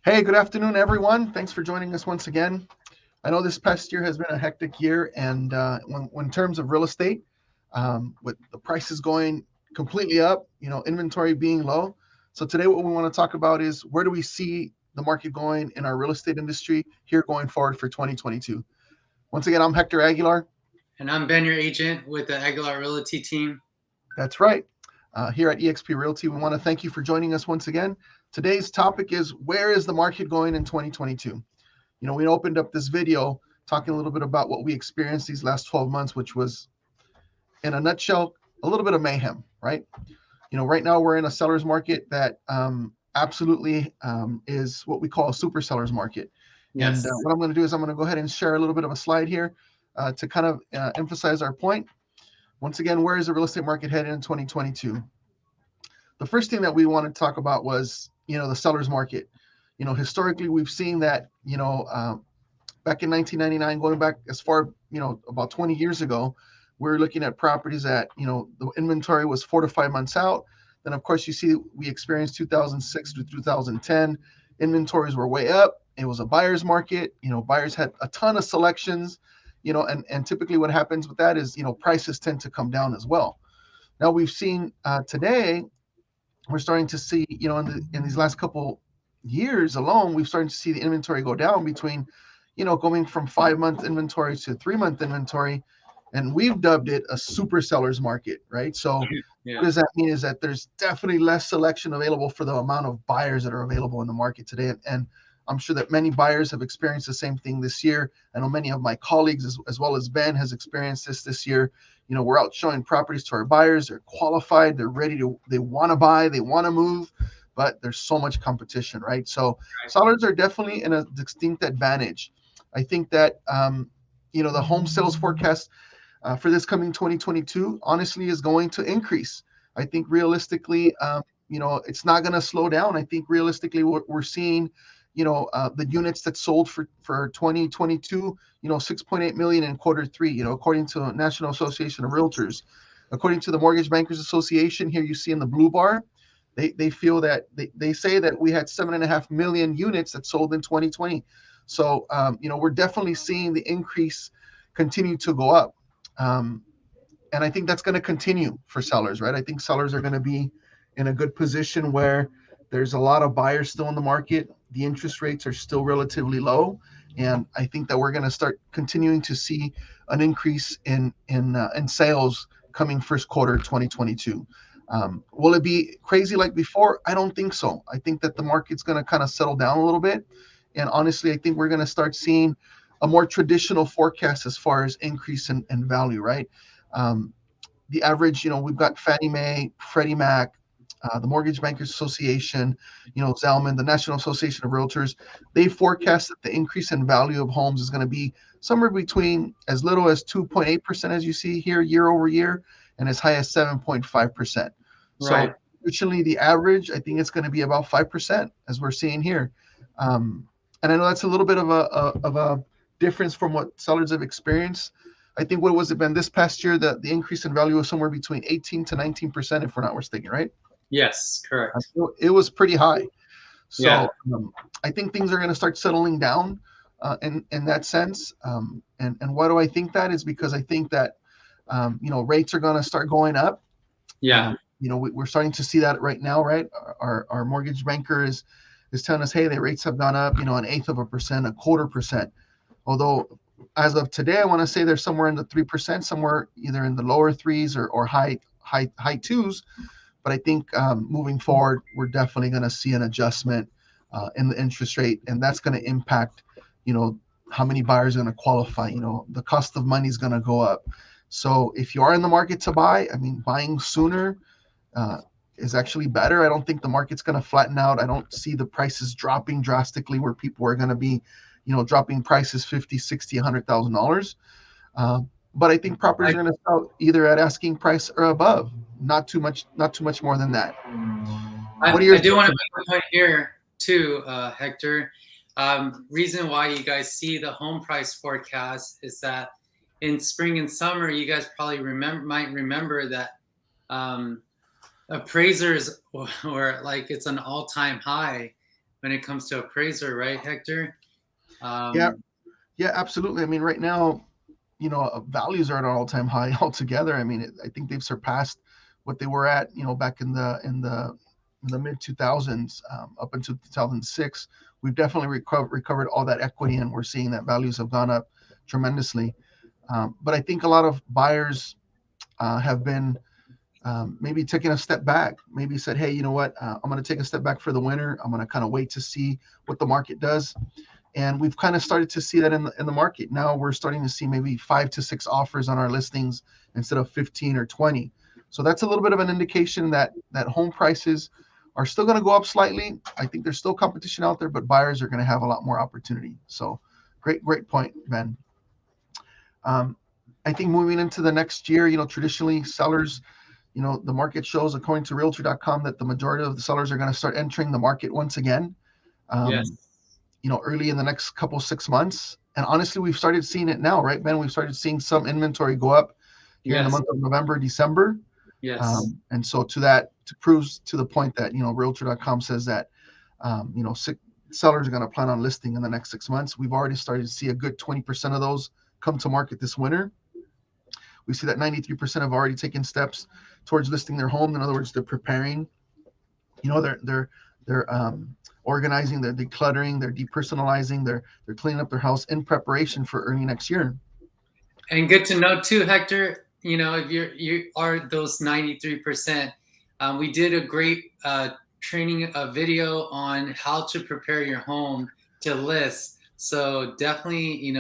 Hey, good afternoon, everyone. Thanks for joining us once again. I know this past year has been a hectic year, and when in terms of real estate, with the prices going completely up, inventory being low. So today, what we want to talk about is where do we see the market going in our real estate industry here going forward for 2022. Once again, I'm Hector Aguilar. And I'm Ben, your agent with the Aguilar Realty team. That's right. Here at eXp Realty, we want to thank you for joining us once again. Today's topic is where is the market going in 2022? We opened up this video talking a little bit about what we experienced these last 12 months, which was, in a nutshell, a little bit of mayhem, right? Right now we're in a seller's market that absolutely is what we call a super seller's market. Yes. And what I'm going to do is I'm going to go ahead and share a little bit of a slide here to kind of emphasize our point. Once again, where is the real estate market headed in 2022? The first thing that we want to talk about was, the seller's market. Historically, we've seen that, back in 1999, going back as far, about 20 years ago, we were looking at properties that, the inventory was 4 to 5 months out. Then, of course, you see we experienced 2006 to 2010. Inventories were way up. It was a buyer's market. Buyers had a ton of selections, and typically what happens with that is, prices tend to come down as well. Now we've seen today, we're starting to see, in these last couple years alone, we've started to see the inventory go down between, going from 5-month inventory to 3-month inventory. And we've dubbed it a super seller's market, right? So What does that mean is that there's definitely less selection available for the amount of buyers that are available in the market today. And I'm sure that many buyers have experienced the same thing this year. I know many of my colleagues, as well as Ben, has experienced this year. We're out showing properties to our buyers. They're qualified. They're ready to, they want to buy, they want to move, but there's so much competition, right? So sellers are definitely in a distinct advantage. I think that, the home sales forecast for this coming 2022, honestly, is going to increase. I think realistically, it's not going to slow down. I think realistically, we're seeing, the units that sold for 2022, 6.8 million in Q3, according to the National Association of Realtors. According to the Mortgage Bankers Association, here you see in the blue bar, they feel that they say that we had 7.5 million units that sold in 2020. So, we're definitely seeing the increase continue to go up. And I think that's going to continue for sellers, right? I think sellers are going to be in a good position where there's a lot of buyers still in the market. The interest rates are still relatively low. And I think that we're going to start continuing to see an increase in sales coming first quarter 2022. Will it be crazy like before? I don't think so. I think that the market's going to kind of settle down a little bit. And honestly, I think we're going to start seeing a more traditional forecast as far as increase in value, right? The average, we've got Fannie Mae, Freddie Mac, the Mortgage Bankers Association, Zalman, the National Association of Realtors. They forecast that the increase in value of homes is going to be somewhere between as little as 2.8%, as you see here, year over year, and as high as 7.5%. Right. So originally the average, I think it's going to be about 5%, as we're seeing here. And I know that's a little bit of a difference from what sellers have experienced. I think what was it been this past year that the increase in value was somewhere between 18 to 19%, if we're not mistaken, right? Yes, correct. It was pretty high. So Yeah. I think things are going to start settling down in that sense. And why do I think that is because I think that rates are going to start going up. Yeah. We're starting to see that right now, right? Our mortgage banker is telling us, hey, the rates have gone up, 1/8 of a percent, 1/4%. Although as of today, I want to say they're somewhere in the 3%, somewhere either in the lower threes or high twos. But I think moving forward, we're definitely going to see an adjustment in the interest rate, and that's going to impact, how many buyers are going to qualify. The cost of money is going to go up. So if you are in the market to buy, I mean, buying sooner is actually better. I don't think the market's going to flatten out. I don't see the prices dropping drastically where people are going to be, dropping prices $50,000, $60,000, $100,000. But I think properties are going to sell either at asking price or above. Not too much more than that. I do want to make a point here too, Hector. Reason why you guys see the home price forecast is that in spring and summer, you guys probably might remember that appraisers were like, it's an all-time high when it comes to appraiser, right, Hector? Yeah, Um, yeah, absolutely. I mean, right now, values are at an all-time high altogether. I mean, I think they've surpassed what they were at, back in the mid 2000s, up until 2006. We've definitely recovered all that equity, and we're seeing that values have gone up tremendously. But I think a lot of buyers have been maybe taking a step back, maybe said, hey, you know what, I'm going to take a step back for the winter. I'm going to kind of wait to see what the market does. And we've kind of started to see that in the market. Now we're starting to see maybe 5 to 6 offers on our listings instead of 15 or 20. So that's a little bit of an indication that home prices are still going to go up slightly. I think there's still competition out there, but buyers are going to have a lot more opportunity. So great point, Ben. I think moving into the next year, traditionally sellers, the market shows, according to Realtor.com, that the majority of the sellers are going to start entering the market once again. yes, Um, early in the next couple 6 months. And honestly, we've started seeing it now, right, Ben? We've started seeing some inventory go up here in the yes, month of November, December. yes. And so to proves to the point that, Realtor.com says that, sellers are going to plan on listing in the next 6 months. We've already started to see a good 20% of those come to market this winter. We see that 93% have already taken steps towards listing their home. In other words, they're preparing. They're organizing, they're decluttering, they're depersonalizing, they're cleaning up their house in preparation for early next year. And good to know too, Hector. If you are those 93%, we did a great training video on how to prepare your home to list. So definitely,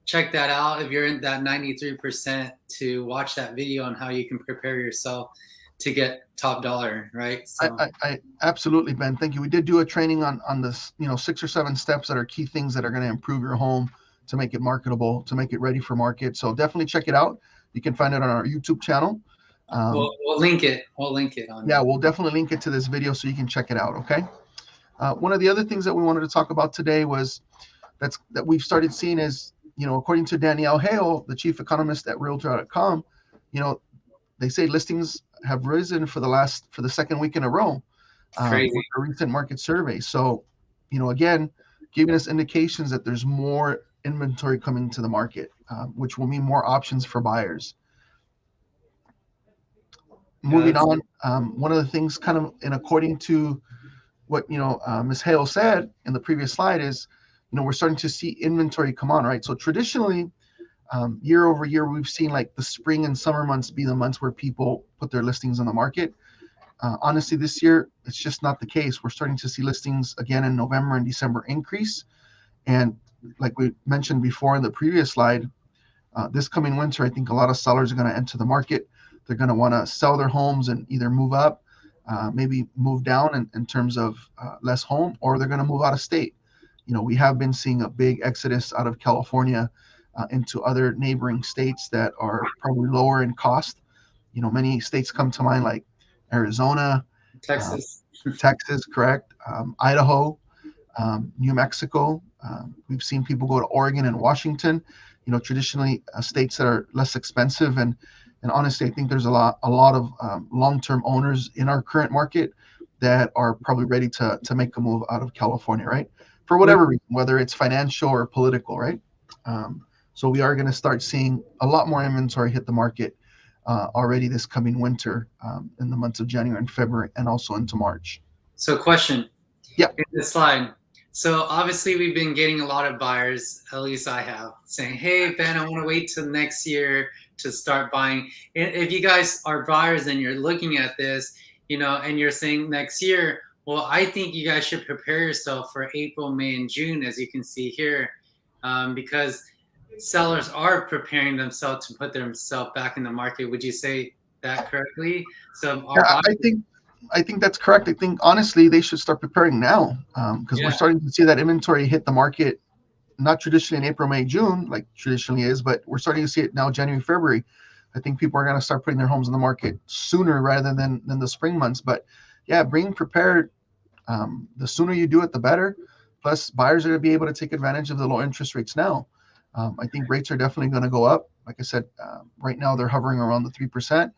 check that out if you're in that 93% to watch that video on how you can prepare yourself to get top dollar, right? So I absolutely, Ben. Thank you. We did do a training on this, 6 or 7 steps that are key things that are going to improve your home to make it marketable, to make it ready for market. So definitely check it out. You can find it on our YouTube channel. we'll link it. We'll link it on. Yeah, we'll definitely link it to this video so you can check it out. Okay. One of the other things that we wanted to talk about today was that we've started seeing is, according to Danielle Hale, the chief economist at Realtor.com, they say listings have risen for the second week in a row Crazy. with a recent market survey. So, again, giving us indications that there's more inventory coming to the market, which will mean more options for buyers. Moving on, one of the things kind of according to what Ms. Hale said in the previous slide is, we're starting to see inventory come on, right? So traditionally, year over year, we've seen like the spring and summer months be the months where people put their listings on the market. Honestly, this year, it's just not the case. We're starting to see listings again in November and December increase. And like we mentioned before in the previous slide, this coming winter, I think a lot of sellers are going to enter the market. They're going to want to sell their homes and either move up, maybe move down in terms of less home, or they're going to move out of state. We have been seeing a big exodus out of California into other neighboring states that are probably lower in cost. Many states come to mind like Arizona, Texas. Texas, correct, Idaho, New Mexico. We've seen people go to Oregon and Washington. Traditionally states that are less expensive, and honestly, I think there's a lot of long-term owners in our current market that are probably ready to make a move out of California, right? For whatever reason, whether it's financial or political, right? So we are going to start seeing a lot more inventory hit the market already this coming winter in the months of January and February, and also into March. So question. Yeah. In this slide. So obviously we've been getting a lot of buyers, at least I have, saying, hey, Ben, I want to wait till next year to start buying. If you guys are buyers and you're looking at this, and you're saying next year, well, I think you guys should prepare yourself for April, May, and June, as you can see here, because sellers are preparing themselves to put themselves back in the market. Would you say that correctly? So I think that's correct. I think honestly they should start preparing now because we're starting to see that inventory hit the market, not traditionally in April, May, June like traditionally is, but we're starting to see it now January, February. I think people are going to start putting their homes on the market sooner rather than the spring months. But yeah, being prepared, the sooner you do it, the better. Plus, buyers are going to be able to take advantage of the low interest rates now. I think rates are definitely going to go up. Like I said, right now they're hovering around the 3%.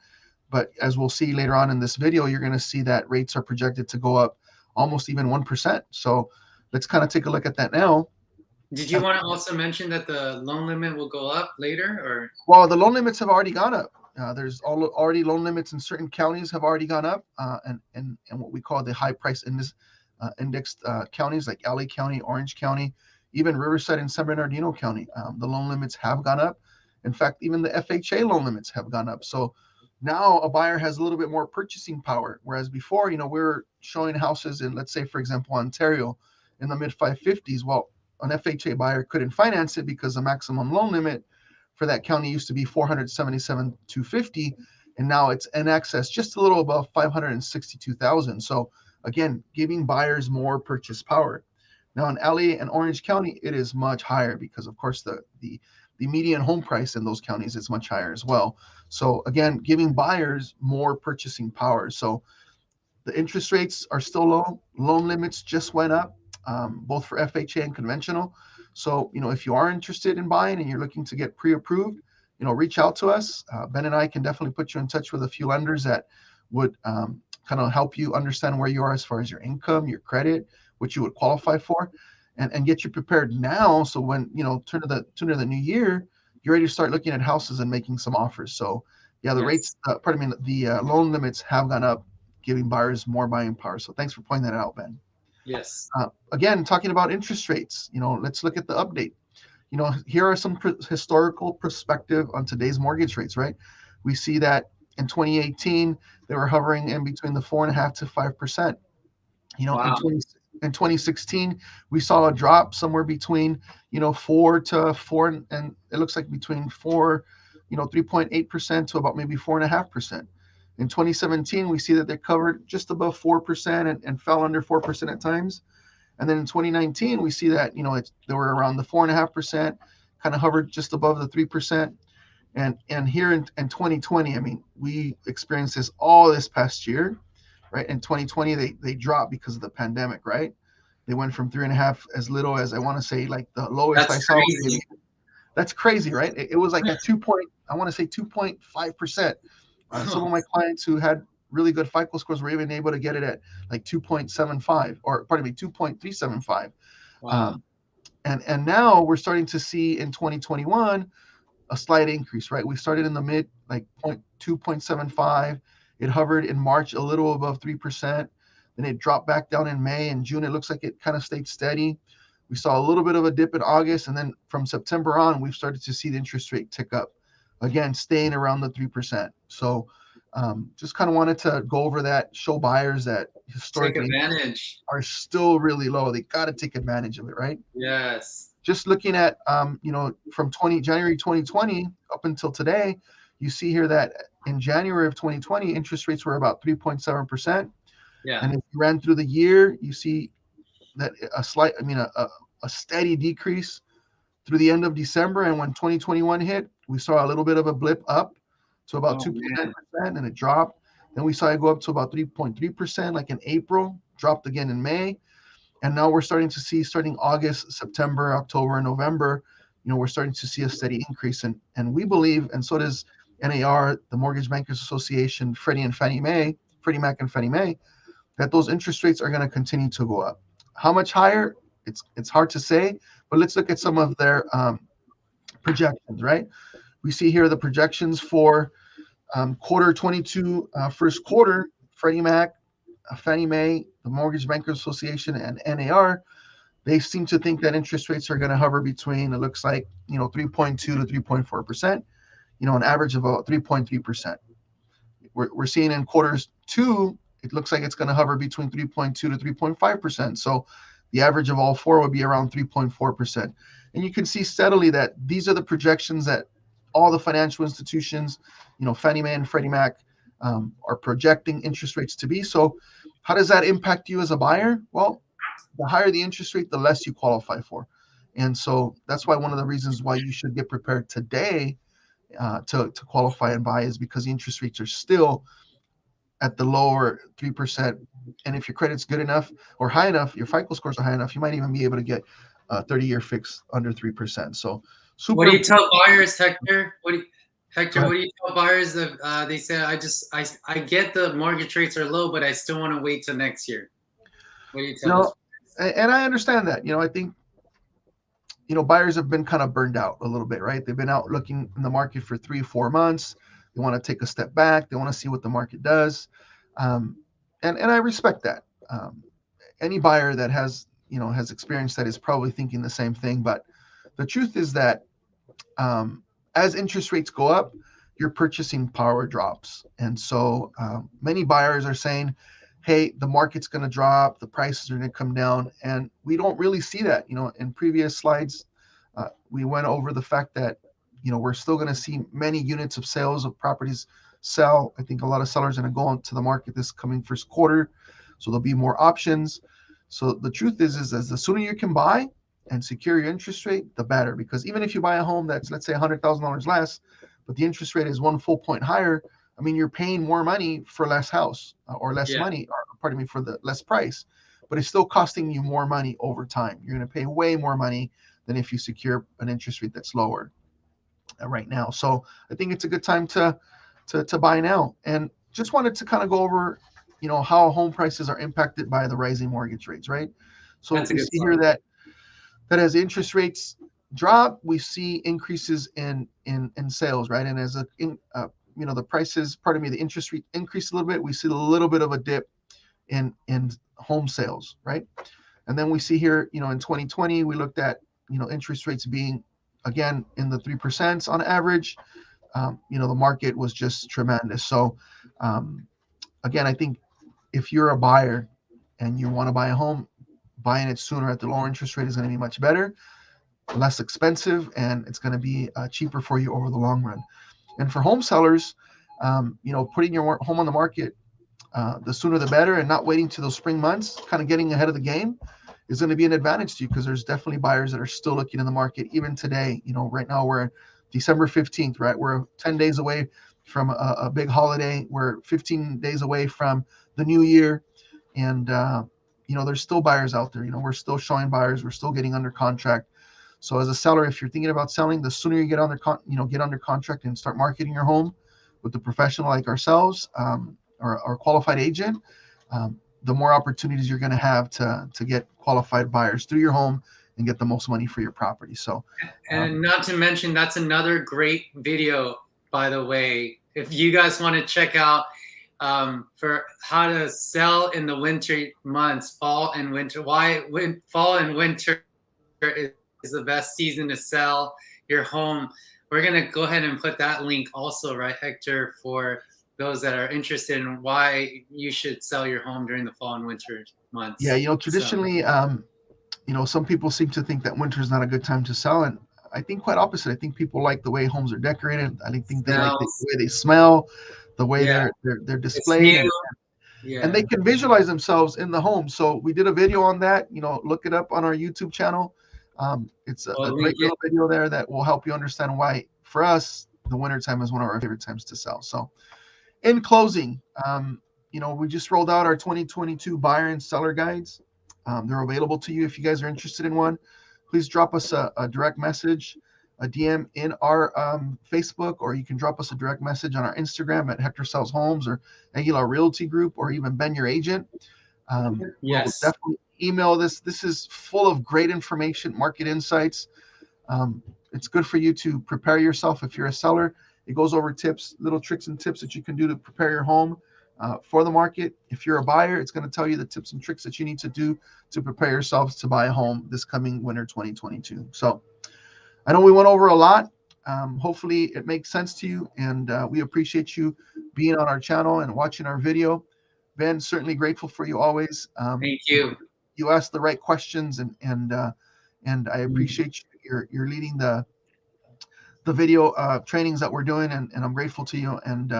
But as we'll see later on in this video, you're going to see that rates are projected to go up almost even 1%. So let's kind of take a look at that now. Did you want to also mention that the loan limit will go up later, or? Well, the loan limits have already gone up. There's already loan limits in certain counties have already gone up, and what we call the high price indexed counties like LA County, Orange County, even Riverside and San Bernardino County. The loan limits have gone up. In fact, even the FHA loan limits have gone up. So now a buyer has a little bit more purchasing power, whereas before, we were showing houses in, let's say, for example, Ontario in the mid 550s. Well, an FHA buyer couldn't finance it because the maximum loan limit for that county used to be 477,250, and now it's in excess, just a little above 562,000. So again, giving buyers more purchase power. Now in LA and Orange County, it is much higher because, of course, the median home price in those counties is much higher as well. So again, giving buyers more purchasing power. So the interest rates are still low. Loan limits just went up, both for FHA and conventional. So, if you are interested in buying and you're looking to get pre-approved, reach out to us. Ben and I can definitely put you in touch with a few lenders that would kind of help you understand where you are as far as your income, your credit, what you would qualify for, and get you prepared now. So when, turn to the new year, you're ready to start looking at houses and making some offers. So yeah, the rates, the loan limits have gone up, giving buyers more buying power. So thanks for pointing that out, Ben. Yes. Again, talking about interest rates, let's look at the update. Here are some historical perspective on today's mortgage rates, right? We see that in 2018, they were hovering in between the 4.5% to 5%. Wow. In 2016, we saw a drop somewhere between, 4 to 4, and it looks like between 3.8% to about maybe 4.5%. In 2017, we see that they covered just above 4% and fell under 4% at times. And then in 2019, we see that, they were around the 4.5%, kind of hovered just above the 3%. And here in 2020, I mean, we experienced this all this past year, right? In 2020, they dropped because of the pandemic, right? They went from 3.5 as little as, I want to say, like the lowest I saw. Crazy. That's crazy, right? It was like at 2.5%. Some of my clients who had really good FICO scores were even able to get it at like 2.75, or pardon me, 2.375. Wow. And now we're starting to see in 2021 a slight increase, right? We started in the mid, like 2.75. It hovered in March a little above 3%. Then it dropped back down in May and June. It looks like it kind of stayed steady. We saw a little bit of a dip in August, and then from September on, we've started to see the interest rate tick up. Again, staying around the 3%. So just kind of wanted to go over that, show buyers that historically are still really low. They got to take advantage of it, right? Yes. Just looking at, from January 2020 up until today, you see here that in January of 2020, interest rates were about 3.7%. Yeah. And if you ran through the year, you see that a steady decrease through the end of December. And when 2021 hit, we saw a little bit of a blip up to about 2%, and it dropped. Then we saw it go up to about 3.3%, like in April, dropped again in May. And now we're starting to see, starting August, September, October, and November, we're starting to see a steady increase. And we believe, and so does NAR, the Mortgage Bankers Association, Freddie Mac and Fannie Mae, that those interest rates are going to continue to go up. How much higher? It's hard to say, but let's look at some of their projections, right? We see here the projections for quarter 22, first quarter. Freddie Mac, Fannie Mae, the Mortgage Bankers Association, and NAR, they seem to think that interest rates are going to hover between, it looks like, 3.2 to 3.4%, an average of about 3.3%. We're seeing in quarters 2, it looks like it's going to hover between 3.2 to 3.5%. So the average of all 4 would be around 3.4%. And you can see steadily that these are the projections that all the financial institutions, Fannie Mae and Freddie Mac, are projecting interest rates to be. So how does that impact you as a buyer? Well, the higher the interest rate, the less you qualify for. And so that's why one of the reasons why you should get prepared today to qualify and buy is because the interest rates are still at the lower 3%. And if your credit's good enough or high enough, your FICO scores are high enough, you might even be able to get a 30-year fix under 3%. So what do you tell buyers, Hector? Hector, what do you tell buyers that they say, I get the mortgage rates are low, but I still want to wait till next year? What do you tell those? And I understand that. I think buyers have been kind of burned out a little bit, right? They've been out looking in the market for 3-4 months. They want to take a step back. They want to see what the market does, and I respect that. Any buyer that has experience that is probably thinking the same thing. But the truth is that as interest rates go up, your purchasing power drops, and so many buyers are saying, hey, the market's going to drop, the prices are going to come down, and we don't really see that. In previous slides, we went over the fact that we're still going to see many units of sales of properties sell. I think a lot of sellers are going to go into the market this coming first quarter, so there'll be more options. So the truth is as the sooner you can buy and secure your interest rate, the better. Because even if you buy a home that's, let's say, $100,000 less, but the interest rate is 1 full point higher, I mean, you're paying more money for less house or less money, or pardon me, for the less price, but it's still costing you more money over time. You're going to pay way more money than if you secure an interest rate that's lower right now. So I think it's a good time to buy now. And just wanted to kind of go over, how home prices are impacted by the rising mortgage rates, right? So we see here that as interest rates drop, we see increases in sales, right? And as the prices, the interest rate increase a little bit, we see a little bit of a dip in home sales, right? And then we see here, in 2020, we looked at, interest rates being, again, in the 3% on average. The market was just tremendous. So, again, I think if you're a buyer and you want to buy a home, buying it sooner at the lower interest rate is going to be much better, less expensive, and it's going to be cheaper for you over the long run. And for home sellers, putting your home on the market, the sooner the better, and not waiting to those spring months, kind of getting ahead of the game, is going to be an advantage to you, because there's definitely buyers that are still looking in the market even today. Right now we're December 15th, right? We're 10 days away from a big holiday. We're 15 days away from the new year. And, there's still buyers out there. We're still showing buyers. We're still getting under contract. So as a seller, if you're thinking about selling, the sooner you get under contract and start marketing your home with a professional like ourselves, or a qualified agent, the more opportunities you're going to have to get qualified buyers through your home and get the most money for your property. So, and not to mention, that's another great video, by the way, if you guys want to check out for how to sell in the winter months, fall and winter. Fall and winter is the best season to sell your home. We're going to go ahead and put that link also, right, Hector, for those that are interested in why you should sell your home during the fall and winter months. Yeah, traditionally, some people seem to think that winter is not a good time to sell, and I think quite opposite. I think people like the way homes are decorated. I think they like the way they smell, the way they're displayed, and they can visualize themselves in the home. So we did a video on that. Look it up on our YouTube channel. It's a great little video there that will help you understand why, for us, the wintertime is one of our favorite times to sell. So in closing, we just rolled out our 2022 buyer and seller guides. They're available to you if you guys are interested in one. Please drop us a direct message, a DM in our Facebook, or you can drop us a direct message on our Instagram at Hector Sells Homes or Aguilar Realty Group, or even Ben Your Agent. Yes. Definitely email this. This is full of great information, market insights. It's good for you to prepare yourself if you're a seller. It goes over tips, little tricks and tips that you can do to prepare your home for the market. If you're a buyer, it's going to tell you the tips and tricks that you need to do to prepare yourselves to buy a home this coming winter 2022. So I know we went over a lot. Hopefully it makes sense to you, and we appreciate you being on our channel and watching our video. Ben, certainly grateful for you always. Thank you. You asked the right questions, and I appreciate you're leading the video trainings that we're doing, and I'm grateful to you. And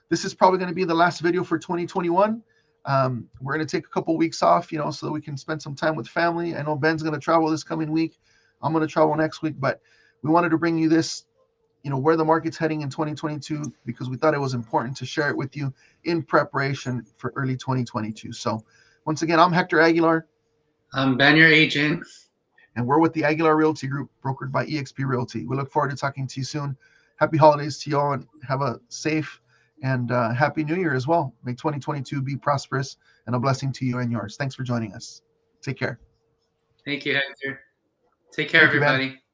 this is probably going to be the last video for 2021. We're going to take a couple weeks off, so that we can spend some time with family. I know Ben's going to travel this coming week. I'm going to travel next week, but we wanted to bring you this, where the market's heading in 2022, because we thought it was important to share it with you in preparation for early 2022. So once again, I'm Hector Aguilar. I'm Ben Your Agent. And we're with the Aguilar Realty Group, brokered by eXp Realty. We look forward to talking to you soon. happy holidays to you all, and have a safe and happy new year as well. May 2022 be prosperous and a blessing to you and yours. Thanks for joining us. Take care. Thank you, Hector. Take care, Thank you, Ben. everybody.